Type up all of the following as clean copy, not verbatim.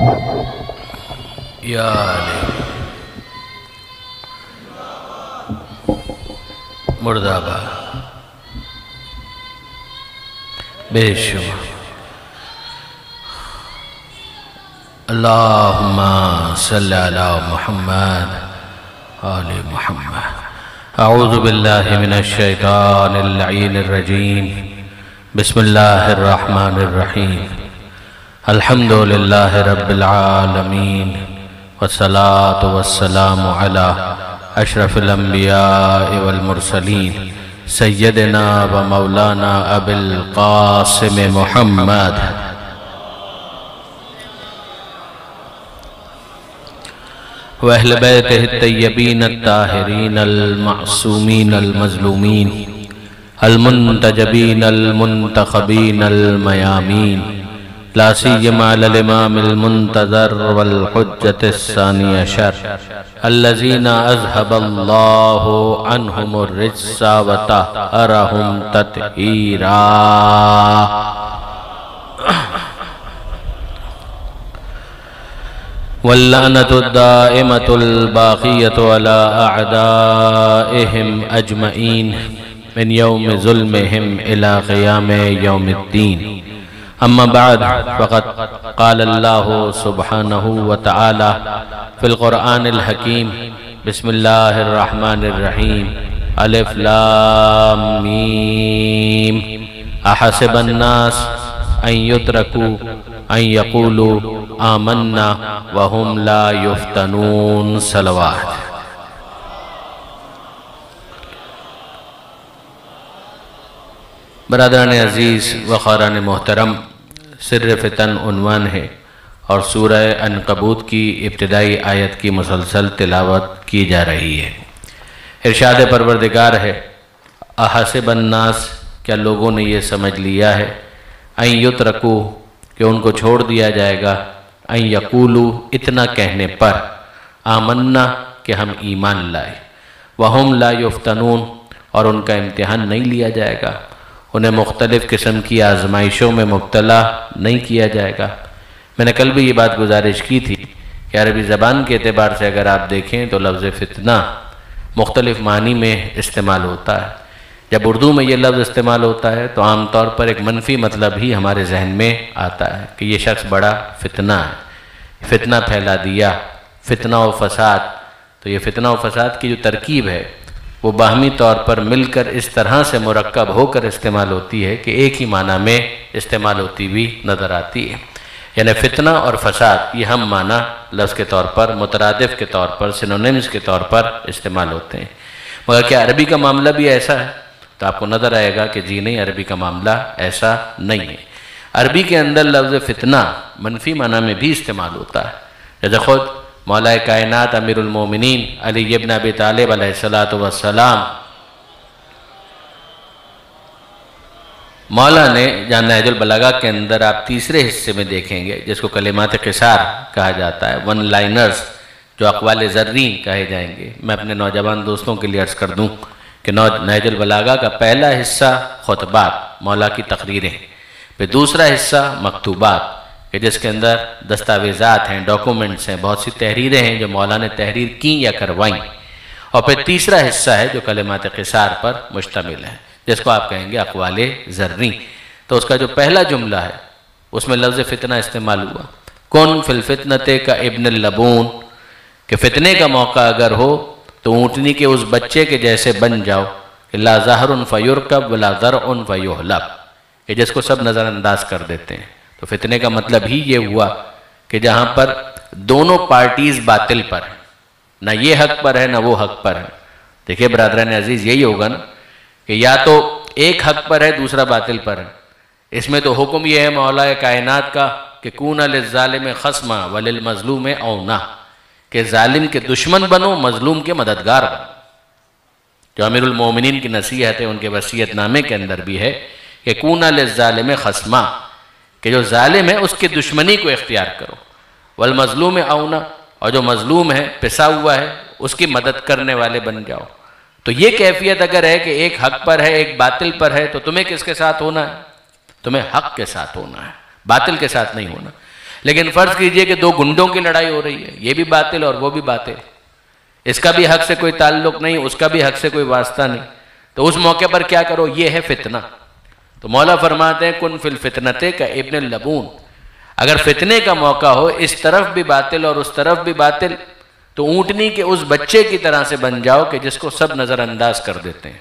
یا علی مردہ آباد بے شمار اللہم صلی علی محمد آل محمد اعوذ باللہ من الشیطان اللعین الرجیم بسم اللہ الرحمن الرحیم الحمدللہ رب العالمین والصلاة والسلام علی اشرف الانبیاء والمرسلین سیدنا و مولانا ابی القاسم محمد وَأَهْلِ بَيْتِهِ الطَّيِّبِينَ الطَّاهِرِينَ الْمَعْصُومِينَ الْمَظْلُومِينَ الْمُنْتَجَبِينَ الْمُنْتَخَبِينَ الْمَيَامِينَ لَا سِيَّمَا عَلَى الْإِمَامِ الْمُنْتَظَرِ وَالْحُجَّةِ الثَّانِيَ عَشَرَ الَّذِينَ أَذْهَبَ اللَّهُ عَنْهُمُ الرِّجْسَ وَطَهَّرَهُمْ تَطْهِيرًا واللعنة الدائمة الباقية على أعدائهم أجمعين من يوم ظلمهم إلى قيام يوم الدين أما بعد فقد قال الله سبحانه وتعالى في القرآن الحكيم بسم الله الرحمن الرحيم ألف لام ميم أحسب الناس أن يتركوا أن يقولوا آمنا وهم لا يفتنون صلوات برادران عزیز و خاران محترم سر فتن عنوان ہے اور سورہ عنکبوت کی ابتدائی آیت کی مسلسل تلاوت کی جا رہی ہے۔ ارشاد پروردگار ہے احسب الناس کیا لوگوں نے یہ سمجھ لیا ہے ان یترکو کہ ان کو چھوڑ دیا جائے گا ان یقولو اتنا کہنے پر آمنا کہ ہم ایمان لائے وہم لا یفتنون اور ان کا امتحان نہیں لیا جائے گا، انہیں مختلف قسم کی آزمائشوں میں مبتلا نہیں کیا جائے گا۔ میں نے کل بھی یہ بات گزارش کی تھی کہ عربی زبان کے اعتبار سے اگر آپ دیکھیں تو لفظ فتنہ مختلف معنی میں استعمال ہوتا ہے۔ جب اردو میں یہ لفظ استعمال ہوتا ہے تو عام طور پر ایک منفی مطلب ہی ہمارے ذہن میں آتا ہے کہ یہ شخص بڑا فتنہ ہے، فتنہ پھیلا دیا، فتنہ و فساد۔ تو یہ فتنہ و فساد کی جو ترکیب ہے وہ باہمی طور پر مل کر اس طرح سے مرکب ہو کر استعمال ہوتی ہے کہ ایک ہی معنی میں استعمال ہوتی بھی نظر آتی ہے۔ یعنی فتنہ اور فساد یہ ہم معنی لفظ کے طور پر، مترادف کے طور پر، سینونیمز کے طور پر استعمال ہوتے ہیں۔ مگر کیا عربی کا معاملہ بھی ایسا ہے؟ تو آپ کو نظر آئے گا کہ جی نہیں، عربی کا معاملہ ایسا نہیں ہے۔ عربی کے اندر لفظ فتنہ منفی معنی میں بھی استعمال ہوتا ہے، جیسے خود مولا کائنات امیر المومنین علی ابن ابی طالب علیہ السلام مولا نے جہاں نہج البلاغہ کے اندر آپ تیسرے حصے میں دیکھیں گے جس کو کلمات قصار کہا جاتا ہے، ون لائنرز جو اقوال زرین کہے جائیں گے۔ میں اپنے نوجوان دوستوں کے لیے عرض کر دوں کہ نہج البلاغہ کا پہلا حصہ خطبات مولا کی تقریریں، پھر دوسرا حصہ مکتوبات کہ جس کے اندر دستاویزات ہیں، ڈاکومنٹس ہیں، بہت سی تحریریں ہیں جو مولا نے تحریر کی یا کروائیں، اور پھر تیسرا حصہ ہے جو کلمات قصار پر مشتمل ہے جس کو آپ کہیں گے اقوال زرین۔ تو اس کا جو پہلا جملہ ہے اس میں لفظ فتنہ استعمال ہوا، کن فی الفتنۃ کا ابن اللبون کہ فتنے کا موقع اگر ہو تو اونٹنی کے اس بچے کے جیسے بن جاؤ کہ لا ظہر فیرکب ولا ذرع فیحلب کہ جس کو سب نظر انداز کر دیتے ہیں۔ تو فتنے کا مطلب ہی یہ ہوا کہ جہاں پر دونوں پارٹیز باطل پر ہیں، نہ یہ حق پر ہے نہ وہ حق پر ہے۔ دیکھیں برادران عزیز، یہی ہوگا نا کہ یا تو ایک حق پر ہے دوسرا باطل پر ہے۔ اس میں تو حکم یہ ہے مولا کائنات کا کہ کون للظالم خصما وللمظلوم اونا کہ ظالم کے دشمن بنو، مظلوم کے مددگار بنو۔ جو امیر المومنین کی نصیحت ہے ان کے وصیت نامے کے اندر بھی ہے کہ کون للظالم خصما کہ جو ظالم ہے اس کی دشمنی کو اختیار کرو، والمظلوم اونا اور جو مظلوم ہے پسا ہوا ہے اس کی مدد کرنے والے بن جاؤ۔ تو یہ کیفیت اگر ہے کہ ایک حق پر ہے ایک باطل پر ہے تو تمہیں کس کے ساتھ ہونا ہے؟ تمہیں حق کے ساتھ ہونا ہے، باطل کے ساتھ نہیں ہونا۔ لیکن فرض کیجئے کہ دو گنڈوں کی لڑائی ہو رہی ہے، یہ بھی باطل اور وہ بھی باطل، اس کا بھی حق سے کوئی تعلق نہیں، اس کا بھی حق سے کوئی واسطہ نہیں، تو اس موقع پر کیا کرو؟ یہ ہے فتنہ۔ تو مولا فرماتے ہیں کن فی الفتنتے کا ابن اللبون، اگر فتنے کا موقع ہو، اس طرف بھی باطل اور اس طرف بھی باطل، تو اونٹنی کے اس بچے کی طرح سے بن جاؤ کہ جس کو سب نظر انداز کر دیتے ہیں،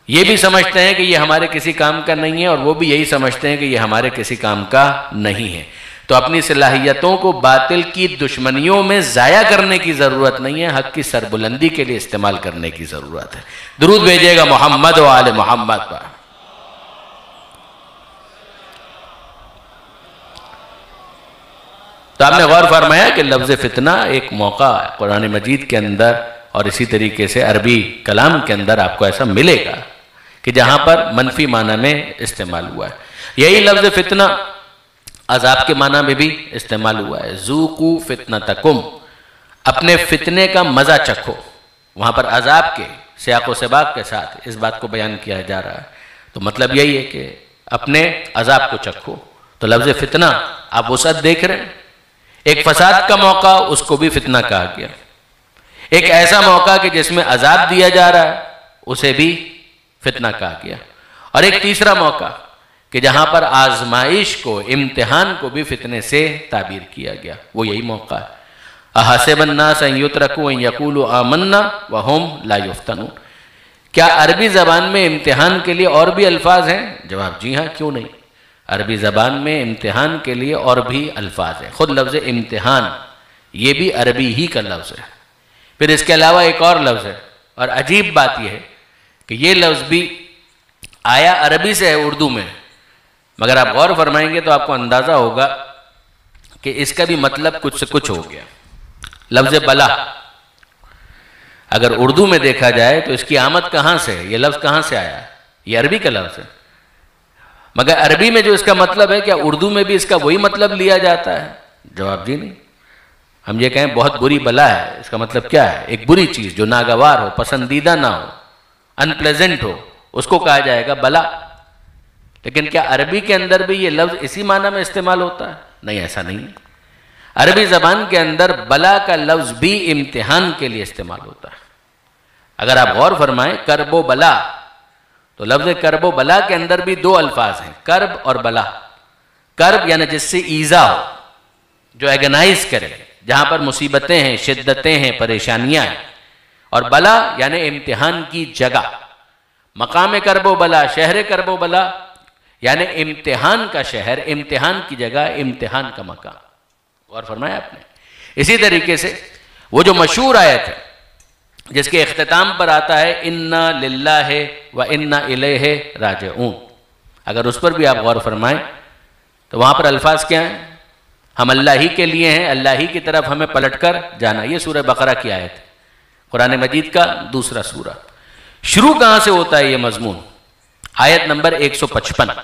یہ بھی سمجھتے ہیں کہ یہ ہمارے کسی کام کا نہیں ہے اور وہ بھی یہی سمجھتے ہیں کہ یہ ہمارے کسی کام کا نہیں ہے۔ تو اپنی صلاحیتوں کو باطل کی دشمنیوں میں ضائع کرنے کی ضرورت نہیں ہے، حق کی سربلندی کے لیے استعمال کرنے کی ضرورت ہے۔ درود بھیجیے گا محمد و آل محمد پر۔ تو آپ نے غور فرمایا کہ لفظ فتنہ ایک موقع قرآن مجید کے اندر اور اسی طریقے سے عربی کلام کے اندر آپ کو ایسا ملے گا کہ جہاں پر منفی معنی میں استعمال ہوا ہے۔ یہی لفظ فتنہ عذاب کے معنی میں بھی استعمال ہوا ہے، ذوقوا فتنتکم، اپنے فتنے کا مزہ چکھو۔ وہاں پر عذاب کے سیاق و سباق کے ساتھ اس بات کو بیان کیا جا رہا ہے، تو مطلب یہی ہے کہ اپنے عذاب کو چکھو۔ تو لفظ فتنہ آپ وسعت دیکھ رہے ہیں، ایک فساد کا موقع اس کو بھی فتنہ کہا گیا، ایک ایسا موقع کہ جس میں عذاب دیا جا رہا ہے اسے بھی فتنہ کہا گیا، اور ایک تیسرا موقع کہ جہاں پر آزمائش کو، امتحان کو بھی فتنے سے تعبیر کیا گیا، وہ یہی موقع ہے۔ احسب الناس ان یترکوا ان یقولوا آمنا وہم لا یفتنون، کیا عربی زبان میں امتحان کے لیے اور بھی الفاظ ہیں؟ جواب جی ہاں، کیوں نہیں، عربی زبان میں امتحان کے لیے اور بھی الفاظ ہیں۔ خود لفظ امتحان یہ بھی عربی ہی کا لفظ ہے، پھر اس کے علاوہ ایک اور لفظ ہے، اور عجیب بات یہ ہے کہ یہ لفظ بھی آیا عربی سے ہے اردو میں، مگر آپ غور فرمائیں گے تو آپ کو اندازہ ہوگا کہ اس کا بھی مطلب کچھ سے کچھ ہو گیا۔ لفظ بلا اگر اردو میں دیکھا جائے تو اس کی آمد کہاں سے ہے؟ یہ لفظ کہاں سے آیا ہے؟ یہ عربی کا لفظ ہے، مگر عربی میں جو اس کا مطلب ہے، کیا اردو میں بھی اس کا وہی مطلب لیا جاتا ہے؟ جواب جی نہیں۔ ہم یہ کہیں بہت بری بلا ہے، اس کا مطلب کیا ہے؟ ایک بری چیز جو ناگوار ہو، پسندیدہ نہ ہو، انپلیزنٹ ہو، اس کو کہا جائے گا بلا۔ لیکن کیا عربی کے اندر بھی یہ لفظ اسی معنی میں استعمال ہوتا ہے؟ نہیں، ایسا نہیں ہے۔ عربی زبان کے اندر بلا کا لفظ بھی امتحان کے لیے استعمال ہوتا ہے۔ اگر آپ غور فرمائیں کرب و بلا، تو لفظ کرب و بلا کے اندر بھی دو الفاظ ہیں، کرب اور بلا۔ کرب یعنی جس سے ایذا ہو، جو ایگنائز کرے، جہاں پر مصیبتیں ہیں، شدتیں ہیں، پریشانیاں ہیں، اور بلا یعنی امتحان کی جگہ۔ مقام کرب و بلا، شہر کرب و بلا یعنی امتحان کا شہر، امتحان کی جگہ، امتحان کا مقام۔ غور فرمایا آپ نے؟ اسی طریقے سے وہ جو مشہور آیت ہے جس کے اختتام پر آتا ہے اِنَّا لِلَّهِ وَإِنَّا إِلَيْهِ رَاجِعُونَ، اگر اس پر بھی آپ غور فرمائیں تو وہاں پر الفاظ کیا ہیں؟ ہم اللہ ہی کے لیے ہیں، اللہ ہی کی طرف ہمیں پلٹ کر جانا۔ یہ سورہ بقرہ کی آیت ہے، قرآن مجید کا دوسرا سورہ۔ شروع کہاں سے ہوتا ہے یہ مضمون؟ آیت نمبر 155،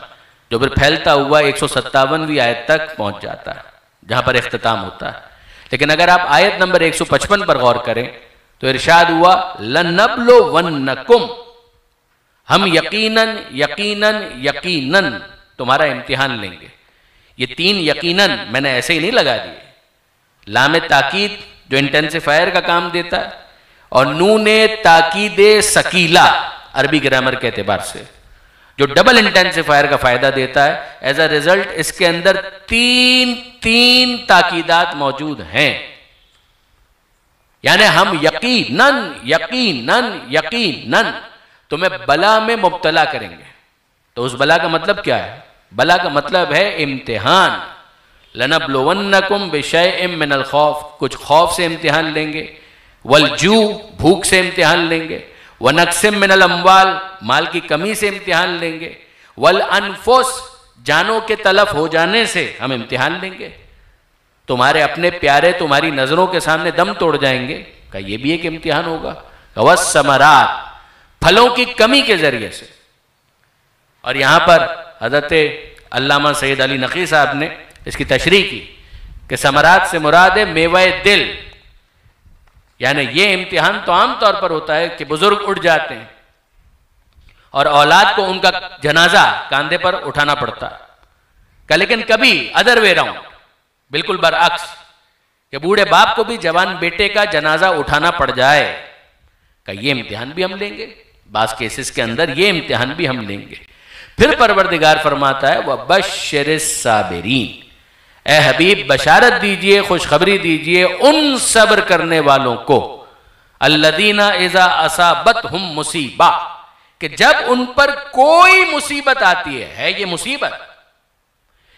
جو پھر پھیلتا ہوا 157ویں آیت تک پہنچ جاتا ہے جہاں پر اختتام ہوتا ہے۔ لیکن اگر آپ آیت نمبر 155 پر غور کریں تو ارشاد ہوا لَنَبْلُوَنَّكُمْ، ہم یقیناً یقیناً یقیناً تمہارا امتحان لیں گے۔ یہ تین یقیناً میں نے ایسے ہی نہیں لگا دیے، لام تاکید جو انٹینسیفائر کا کام دیتا ہے، اور نون تاکید ثقیلہ عربی گرامر کے اعتبار سے جو ڈبل انٹینسیفائر کا فائدہ دیتا ہے، ایز اے ریزلٹ اس کے اندر تین تاکیدات موجود ہیں۔ یعنی ہم یقیناً یقیناً یقیناً تمہیں بلا میں مبتلا کریں گے۔ تو اس بلا کا مطلب کیا ہے؟ بلا کا مطلب ہے امتحان۔ لَنَبْلُوَنَّكُمْ بِشَيْءٍ مِّنَ الْخَوْفِ، کچھ خوف سے امتحان لیں گے، وَالْجُوعِ بھوک سے امتحان لیں گے، وَنَقْصٍ مِّنَ الْأَمْوَالِ مال کی کمی سے امتحان لیں گے، وَالْأَنفُسِ جانوں کے تلف ہو جانے سے ہم امتحان لیں گے۔ تمہارے اپنے پیارے تمہاری نظروں کے سامنے دم توڑ جائیں گے، کہ یہ بھی ایک امتحان ہوگا۔ وَالثَّمَرَاتِ پھلوں کی کمی کے ذریعے سے۔ اور یہاں پر حضرت علامہ سید علی نقی صاحب نے اس کی تشریح کی کہ ثمرات سے مراد ہے میوہ دل، یعنی یہ امتحان تو عام طور پر ہوتا ہے کہ بزرگ اٹھ جاتے ہیں اور اولاد کو ان کا جنازہ کاندھے پر اٹھانا پڑتا ہے، لیکن کبھی ادر وے راؤنڈ، بالکل برعکس کہ بوڑھے باپ کو بھی جوان بیٹے کا جنازہ اٹھانا پڑ جائے کہ یہ امتحان بھی ہم لیں گے، بعض کیسز کے اندر یہ امتحان بھی ہم لیں گے۔ پھر پروردگار فرماتا ہے وَبَشِّرِ الصَّابِرِينَ، اے حبیب بشارت دیجئے، خوشخبری دیجئے ان صبر کرنے والوں کو، الَّذِينَ اِذَا أَصَابَتْهُمْ مُصِیبَہ، کہ جب ان پر کوئی مصیبت آتی ہے یہ مصیبت،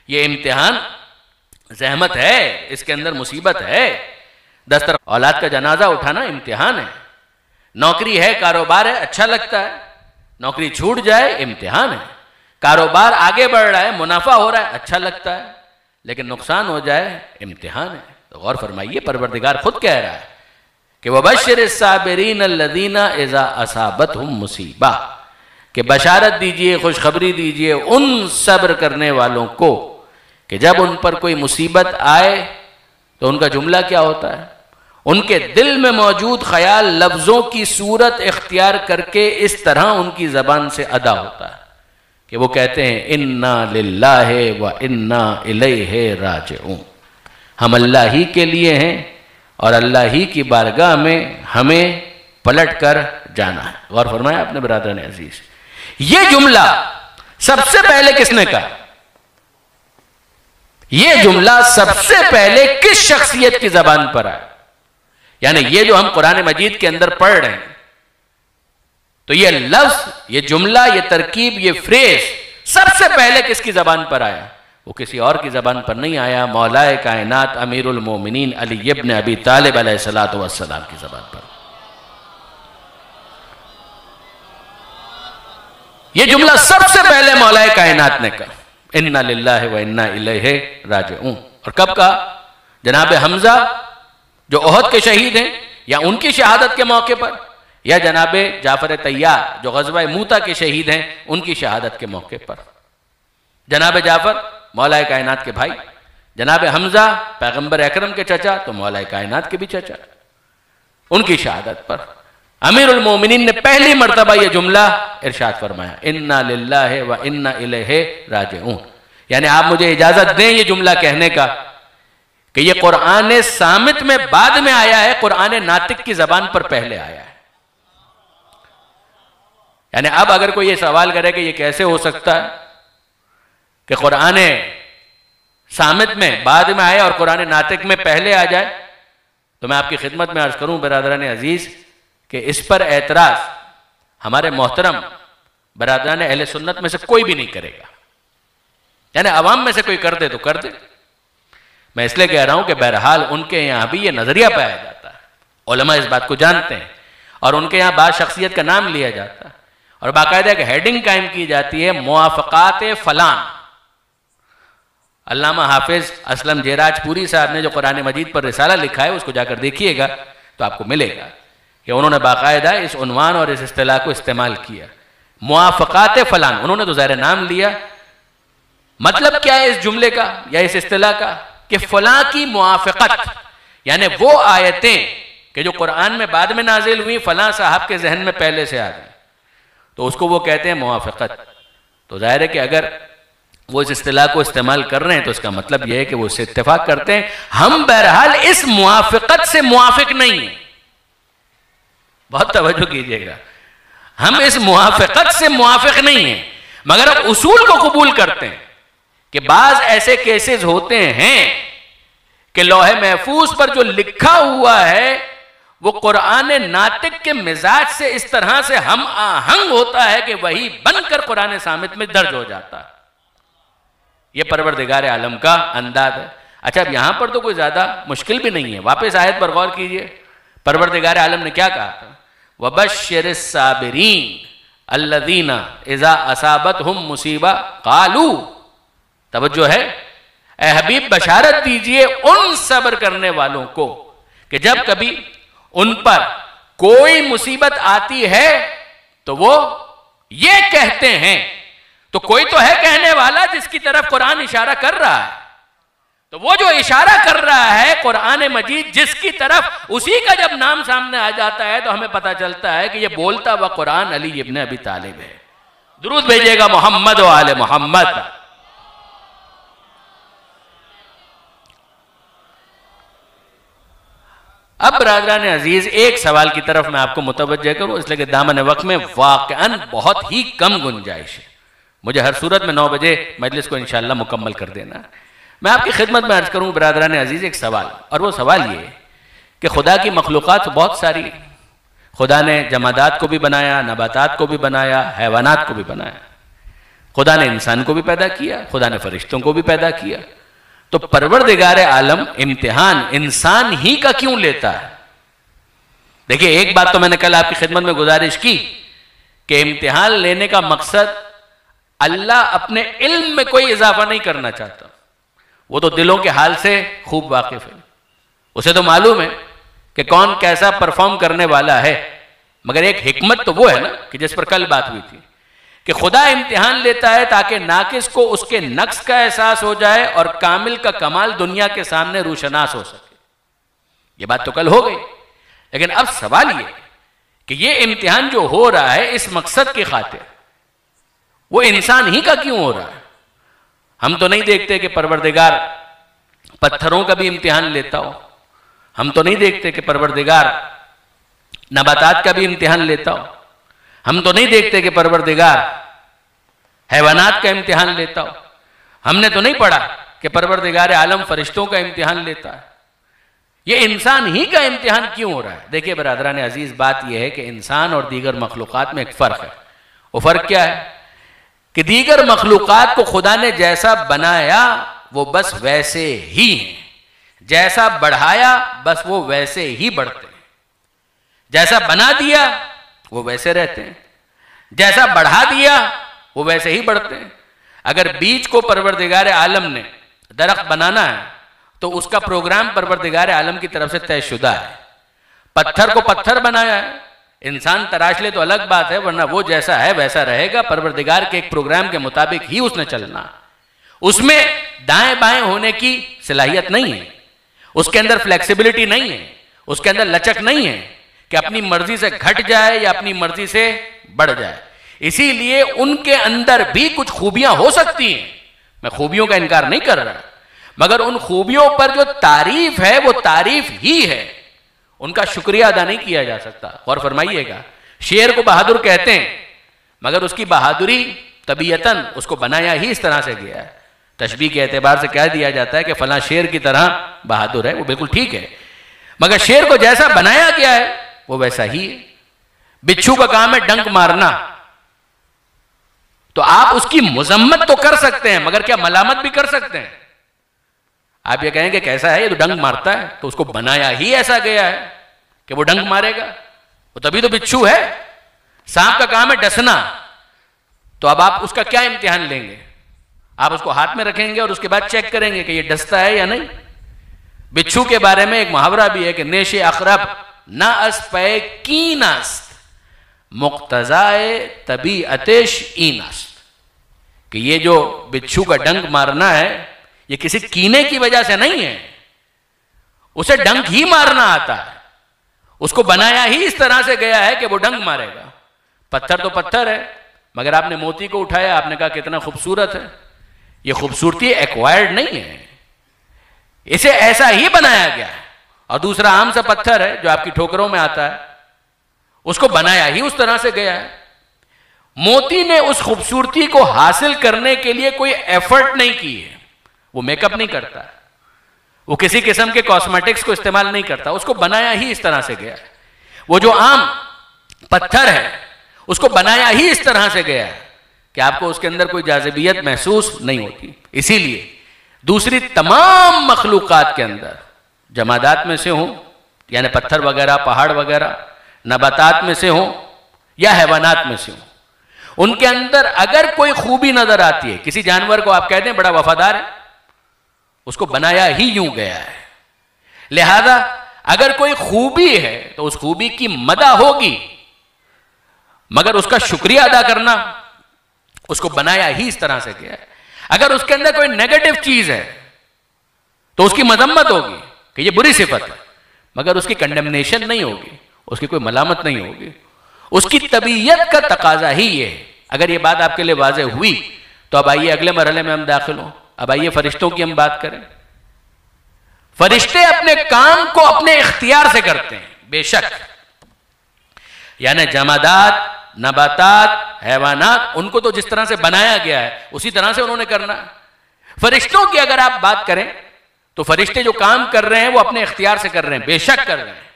یہ امتحان، زحمت ہے، اس کے اندر مصیبت ہے۔ دستر اولاد کا جنازہ اٹھانا امتحان ہے، نوکری ہے، کاروبار ہے، اچھا لگتا ہے، نوکری چھوٹ جائے امتحان ہے، کاروبار آگے بڑھ رہا ہے، منافع ہو رہا ہے، اچھا لگتا ہے، لیکن نقصان ہو جائے امتحان ہے۔ تو غور فرمائیے، پروردگار خود کہہ رہا ہے کہ وَبَشِّرِ الصَّابِرِينَ الَّذِينَ اِذَا أَصَابَتْهُمْ مُصِیبَہ، کہ بشارت دیجئے، خوشخبری دیجئے ان صبر کرنے والوں کو کہ جب ان پر کوئی مصیبت آئے تو ان کا جملہ کیا ہوتا ہے؟ ان کے دل میں موجود خیال لفظوں کی صورت اختیار کر کے اس طرح ان کی زبان سے ادا ہوتا ہے کہ وہ کہتے ہیں اِنَّا لِلَّهِ وَإِنَّا إِلَيْهِ راجعون، ہم اللہ ہی کے لیے ہیں اور اللہ ہی کی بارگاہ میں ہمیں پلٹ کر جانا ہے۔ غور فرمایا اپنے برادران عزیز، یہ جملہ سب سے پہلے کس نے کہا؟ یہ جملہ سب سے پہلے کس شخصیت کی زبان پر آیا؟ یعنی یہ جو ہم قرآن مجید کے اندر پڑھ رہے ہیں تو یہ لفظ، یہ جملہ، یہ ترکیب، یہ فریز سب سے پہلے کس کی زبان پر آیا؟ وہ کسی اور کی زبان پر نہیں آیا، مولا کائنات امیر المومنین علی ابن ابی طالب علیہ السلام کی زبان پر۔ یہ جملہ سب سے پہلے مولا کائنات نے کہا اِنَّا لِلَّهِ وَإِنَّا إِلَيْهِ راجعون۔ اور کب کہا؟ جناب حمزہ جو احد کے شہید ہیں یا ان کی شہادت کے موقع پر، یا جناب جعفر طیار جو غزوہ موتا کے شہید ہیں ان کی شہادت کے موقع پر۔ جناب جعفر مولا کائنات کے بھائی، جناب حمزہ پیغمبر اکرم کے چچا تو مولا کائنات کے بھی چچا، ان کی شہادت پر امیر المومنین نے پہلی مرتبہ یہ جملہ ارشاد فرمایا اِنَّا لِلَّهِ وَإِنَّا إِلَيْهِ راجعون۔ یعنی آپ مجھے اجازت دیں یہ جملہ کہنے کا کہ یہ قرآن صامت میں بعد میں آیا ہے، قرآن ناطق کی زبان پر پہلے آیا ہے۔ یعنی اب اگر کوئی یہ سوال کرے کہ یہ کیسے ہو سکتا ہے کہ قرآن صامت میں بعد میں آئے اور قرآن ناطق میں پہلے آ جائے، تو میں آپ کی خدمت میں عرض کروں برادران عزیز کہ اس پر اعتراض ہمارے محترم برادران اہل سنت میں سے کوئی بھی نہیں کرے گا، یعنی عوام میں سے کوئی کر دے تو کر دے۔ میں اس لیے کہہ رہا ہوں کہ بہرحال ان کے یہاں بھی یہ نظریہ پایا جاتا ہے، علماء اس بات کو جانتے ہیں، اور ان کے یہاں بعض شخصیت کا نام لیا جاتا ہے اور باقاعدہ ایک ہیڈنگ قائم کی جاتی ہے موافقات فلان۔ علامہ حافظ اسلم جیراج پوری صاحب نے جو قرآن مجید پر رسالہ لکھا ہے اس کو جا کر دیکھیے گا تو آپ کو ملے گا کہ انہوں نے باقاعدہ اس عنوان اور اس اصطلاح کو استعمال کیا، موافقات فلان۔ انہوں نے تو ظاہر نام لیا، مطلب کیا ہے اس جملے کا یا اس اصطلاح کا کہ فلاں کی موافقت، یعنی وہ آیتیں کہ جو قرآن میں بعد میں نازل ہوئی فلاں صاحب کے ذہن میں پہلے سے آ گئی تو اس کو وہ کہتے ہیں موافقت۔ تو ظاہر ہے کہ اگر وہ اس اصطلاح کو استعمال کر رہے ہیں تو اس کا مطلب یہ ہے کہ وہ اس سے اتفاق کرتے ہیں۔ ہم بہرحال اس موافقت سے موافق نہیں ہیں، بہت توجہ کیجئے گا، ہم اس موافقت سے موافق نہیں ہیں، مگر اب اصول کو قبول کرتے ہیں کہ بعض ایسے کیسز ہوتے ہیں کہ لوح محفوظ پر جو لکھا ہوا ہے وہ قرآن ناطق کے مزاج سے اس طرح سے ہم آہنگ ہوتا ہے کہ وہی بن کر قرآن صامت میں درج ہو جاتا ہے۔ یہ پروردگار عالم کا انداز ہے۔ اچھا اب یہاں پر تو کوئی زیادہ مشکل بھی نہیں ہے، واپس آیت پر غور کیجئے، پروردگار عالم نے کیا کہا تھا؟ وَبَشِّرِ الصَّابِرِينَ الَّذِينَ اِذَا أَصَابَتْهُمْ مُصِیبَةٌ قَالُوا، توجہ ہے، اے حبیب بشارت دیجئے ان صبر کرنے والوں کو کہ جب کبھی ان پر کوئی مصیبت آتی ہے تو وہ یہ کہتے ہیں۔ تو کوئی تو ہے کہنے والا جس کی طرف قرآن اشارہ کر رہا ہے، تو وہ جو اشارہ کر رہا ہے قرآن مجید جس کی طرف، اسی کا جب نام سامنے آ جاتا ہے تو ہمیں پتہ چلتا ہے کہ یہ بولتا ہوا قرآن علی ابن ابی طالب ہے۔ درود بھیجیے گا محمد و آل محمد۔ اب برادران عزیز ایک سوال کی طرف میں آپ کو متوجہ کروں، اس لیے کہ دامن وقت میں واقعاً بہت ہی کم گنجائش ہے، مجھے ہر صورت میں 9 بجے مجلس کو انشاءاللہ مکمل کر دینا ہے۔ میں آپ کی خدمت میں عرض کروں برادران عزیز ایک سوال، اور وہ سوال یہ ہے کہ خدا کی مخلوقات بہت ساری، خدا نے جمادات کو بھی بنایا، نباتات کو بھی بنایا، حیوانات کو بھی بنایا، خدا نے انسان کو بھی پیدا کیا، خدا نے فرشتوں کو بھی پیدا کیا، تو پروردگار عالم امتحان انسان ہی کا کیوں لیتا ہے؟ دیکھیں ایک بات تو میں نے کل آپ کی خدمت میں گزارش کی کہ امتحان لینے کا مقصد اللہ اپنے علم میں کوئی اضافہ نہیں کرنا چاہتا، وہ تو دلوں کے حال سے خوب واقف ہے، اسے تو معلوم ہے کہ کون کیسا پرفارم کرنے والا ہے، مگر ایک حکمت تو وہ ہے نا کہ جس پر کل بات ہوئی تھی کہ خدا امتحان لیتا ہے تاکہ ناقص کو اس کے نقص کا احساس ہو جائے اور کامل کا کمال دنیا کے سامنے روشناس ہو سکے۔ یہ بات تو کل ہو گئی، لیکن اب سوال یہ کہ یہ امتحان جو ہو رہا ہے اس مقصد کی خاطر، وہ انسان ہی کا کیوں ہو رہا ہے؟ ہم تو نہیں دیکھتے کہ پروردگار پتھروں کا بھی امتحان لیتا ہو، ہم تو نہیں دیکھتے کہ پروردگار نباتات کا بھی امتحان لیتا ہو، ہم تو نہیں دیکھتے کہ پروردگار حیوانات کا امتحان لیتا ہو، ہم نے تو نہیں پڑھا کہ پروردگار عالم فرشتوں کا امتحان لیتا ہے، یہ انسان ہی کا امتحان کیوں ہو رہا ہے؟ دیکھیے برادران عزیز، بات یہ ہے کہ انسان اور دیگر مخلوقات میں ایک فرق ہے۔ وہ فرق کیا ہے کہ دیگر مخلوقات کو خدا نے جیسا بنایا وہ بس ویسے ہی ہیں، جیسا بڑھایا بس وہ ویسے ہی بڑھتے ہیں، جیسا بنا دیا وہ ویسے رہتے ہیں، جیسا بڑھا دیا وہ ویسے ہی بڑھتے ہیں۔ اگر بیج کو پروردگار عالم نے درخت بنانا ہے تو اس کا پروگرام پروردگار عالم کی طرف سے طے شدہ ہے۔ پتھر کو پتھر بنایا ہے، انسان تراش لے تو الگ بات ہے، ورنہ وہ جیسا ہے ویسا رہے گا، پروردگار کے ایک پروگرام کے مطابق ہی اس نے چلنا، اس میں دائیں بائیں ہونے کی صلاحیت نہیں ہے، اس کے اندر فلیکسیبلٹی نہیں ہے، اس کے اندر لچک نہیں ہے کہ اپنی مرضی سے گھٹ جائے یا اپنی مرضی سے بڑھ جائے۔ اسی لیے ان کے اندر بھی کچھ خوبیاں ہو سکتی ہیں، میں خوبیوں کا انکار نہیں کر رہا، مگر ان خوبیوں پر جو تعریف ہے وہ تعریف ہی ہے، ان کا شکریہ ادا نہیں کیا جا سکتا۔ غور فرمائیے گا، شیر کو بہادر کہتے ہیں، مگر اس کی بہادری طبیعتاً اس کو بنایا ہی اس طرح سے گیا ہے۔ تشبیہ کے اعتبار سے کہہ دیا جاتا ہے کہ فلاں شیر کی طرح بہادر ہے، وہ بالکل ٹھیک ہے، مگر شیر کو جیسا بنایا گیا ہے وہ ویسا ہی ہے۔ بچھو کا کام ہے ڈنک مارنا، تو آپ اس کی مذمت تو کر سکتے ہیں مگر کیا ملامت بھی کر سکتے ہیں؟ آپ یہ کہیں کہ کیسا ہے یہ تو ڈنک مارتا ہے، تو اس کو بنایا ہی ایسا گیا ہے کہ وہ ڈنک مارے گا، وہ تبھی تو بچھو ہے۔ سانپ کا کام ہے ڈسنا، تو اب آپ اس کا کیا امتحان لیں گے؟ آپ اس کو ہاتھ میں رکھیں گے اور اس کے بعد چیک کریں گے کہ یہ ڈستا ہے یا نہیں۔ بچھو کے بارے میں ایک محاورہ بھی ہے کہ نیش اقرب نہ اس پے کین است مقتضائے طبیعتش این است، کہ یہ جو بچھو کا ڈنک مارنا ہے یہ کسی کینے کی وجہ سے نہیں ہے، اسے ڈنک ہی مارنا آتا ہے، اس کو بنایا ہی اس طرح سے گیا ہے کہ وہ ڈنک مارے گا۔ پتھر تو پتھر ہے، مگر آپ نے موتی کو اٹھایا، آپ نے کہا کتنا خوبصورت ہے، یہ خوبصورتی ایکوائرڈ نہیں ہے، اسے ایسا ہی بنایا گیا ہے۔ اور دوسرا عام سا پتھر ہے جو آپ کی ٹھوکروں میں آتا ہے، اس کو بنایا ہی اس طرح سے گیا ہے۔ موتی نے اس خوبصورتی کو حاصل کرنے کے لیے کوئی ایفرٹ نہیں کی ہے، وہ میک اپ نہیں کرتا، وہ کسی قسم کے کاسمیٹکس کو استعمال نہیں کرتا، اس کو بنایا ہی اس طرح سے گیا ہے۔ وہ جو عام پتھر ہے اس کو بنایا ہی اس طرح سے گیا ہے کہ آپ کو اس کے اندر کوئی جاذبیت محسوس نہیں ہوتی۔ اسی لیے دوسری تمام مخلوقات کے اندر، جمادات میں سے ہوں یعنی پتھر وغیرہ، پہاڑ وغیرہ، نباتات میں سے ہوں یا حیوانات میں سے ہوں، ان کے اندر اگر کوئی خوبی نظر آتی ہے، کسی جانور کو آپ کہتے ہیں بڑا وفادار ہے، اس کو بنایا ہی یوں گیا ہے، لہذا اگر کوئی خوبی ہے تو اس خوبی کی مدح ہوگی، مگر اس کا شکریہ ادا کرنا اس کو بنایا ہی اس طرح سے گیا ہے۔ اگر اس کے اندر کوئی نیگیٹو چیز ہے تو اس کی مذمت ہوگی کہ یہ بری صفت ہے، مگر اس کی کنڈمنیشن نہیں ہوگی، اس کی کوئی ملامت نہیں ہوگی، اس کی طبیعت کا تقاضا ہی یہ ہے۔ اگر یہ بات آپ کے لیے واضح ہوئی تو اب آئیے اگلے مرحلے میں ہم داخل ہوں، اب آئیے فرشتوں کی ہم بات کریں۔ فرشتے اپنے کام کو اپنے اختیار سے کرتے ہیں بے شک، یعنی جمادات، نباتات، حیوانات، ان کو تو جس طرح سے بنایا گیا ہے اسی طرح سے انہوں نے کرنا ہے۔ فرشتوں کی اگر آپ بات کریں تو فرشتے جو کام کر رہے ہیں وہ اپنے اختیار سے کر رہے ہیں، بے شک کر رہے ہیں،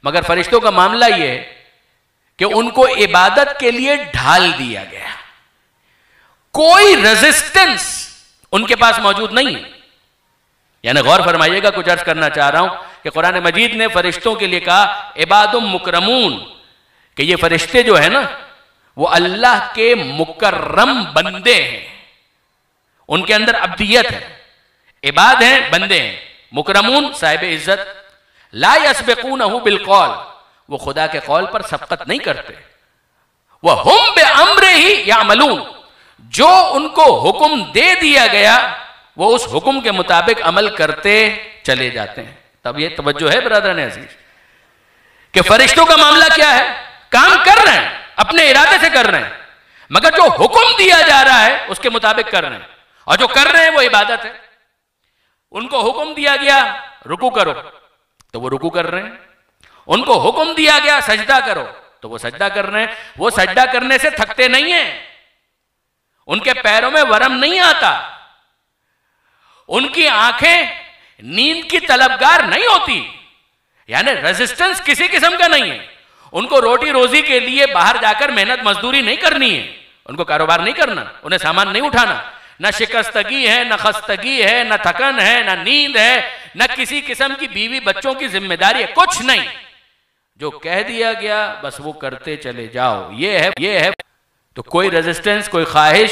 مگر فرشتوں کا معاملہ یہ ہے کہ ان کو عبادت کے لیے ڈھال دیا گیا، کوئی ریزسٹنس ان کے پاس موجود نہیں ہے۔ یعنی غور فرمائیے گا، کچھ عرض کرنا چاہ رہا ہوں کہ قرآن مجید نے فرشتوں کے لیے کہا عباد مکرمون، کہ یہ فرشتے جو ہیں نا وہ اللہ کے مکرم بندے ہیں، ان کے اندر عبدیت ہے، عباد ہیں، بندے ہیں، مکرمون صاحب عزت، لا یسبقونہ بالقول، وہ خدا کے قول پر سبقت نہیں کرتے، وَهُمْ بِأَمْرِهِ يَعْمَلُونَ، جو ان کو حکم دے دیا گیا وہ اس حکم کے مطابق عمل کرتے چلے جاتے ہیں۔ تب یہ توجہ ہے برادران عزیز کہ فرشتوں کا معاملہ کیا ہے، کام کر رہے ہیں، اپنے ارادے سے کر رہے ہیں، مگر جو حکم دیا جا رہا ہے اس کے مطابق کر رہے ہیں، اور جو کر رہے ہیں وہ عبادت ہے۔ ان کو حکم دیا گیا رکوع کرو تو وہ رکوع کر رہے ہیں، ان کو حکم دیا گیا سجدہ کرو تو وہ سجدہ کر رہے ہیں، وہ سجدہ کرنے سے تھکتے نہیں ہیں، ان کے پیروں میں ورم نہیں آتا، ان کی آنکھیں نیند کی طلبگار نہیں ہوتی، یعنی ریزسٹنس کسی قسم کا نہیں ہے، ان کو روٹی روزی کے لیے باہر جا کر محنت مزدوری نہیں کرنی ہے، ان کو کاروبار نہیں کرنا، انہیں سامان نہیں اٹھانا، نہ شکستگی ہے، نہ خستگی ہے، نہ تھکن ہے، نہ نیند ہے، نہ کسی قسم کی بیوی بچوں کی ذمہ داری ہے، کچھ نہیں، جو کہہ دیا گیا بس وہ کرتے چلے جاؤ، یہ ہے تو کوئی ریزسٹنس، کوئی خواہش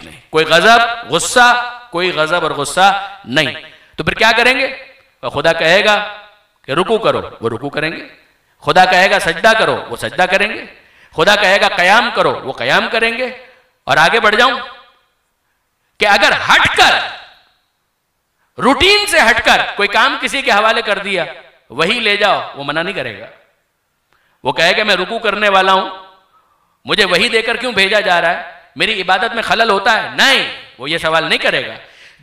نہیں، کوئی غضب غصہ، کوئی غضب اور غصہ نہیں۔ تو پھر کیا کریں گے؟ خدا کہے گا کہ رکوع کرو وہ رکوع کریں گے، خدا کہے گا سجدہ کرو وہ سجدہ کریں گے، خدا کہے گا قیام کرو وہ قیام کریں گے۔ اور آگے بڑھ جاؤں کہ اگر ہٹ کر، روٹین سے ہٹ کر کوئی کام کسی کے حوالے کر دیا، وہی لے جاؤ، وہ منع نہیں کرے گا، وہ کہے گا میں رکوع کرنے والا ہوں، مجھے وہی دے کر کیوں بھیجا جا رہا ہے، میری عبادت میں خلل ہوتا ہے، نہیں، وہ یہ سوال نہیں کرے گا۔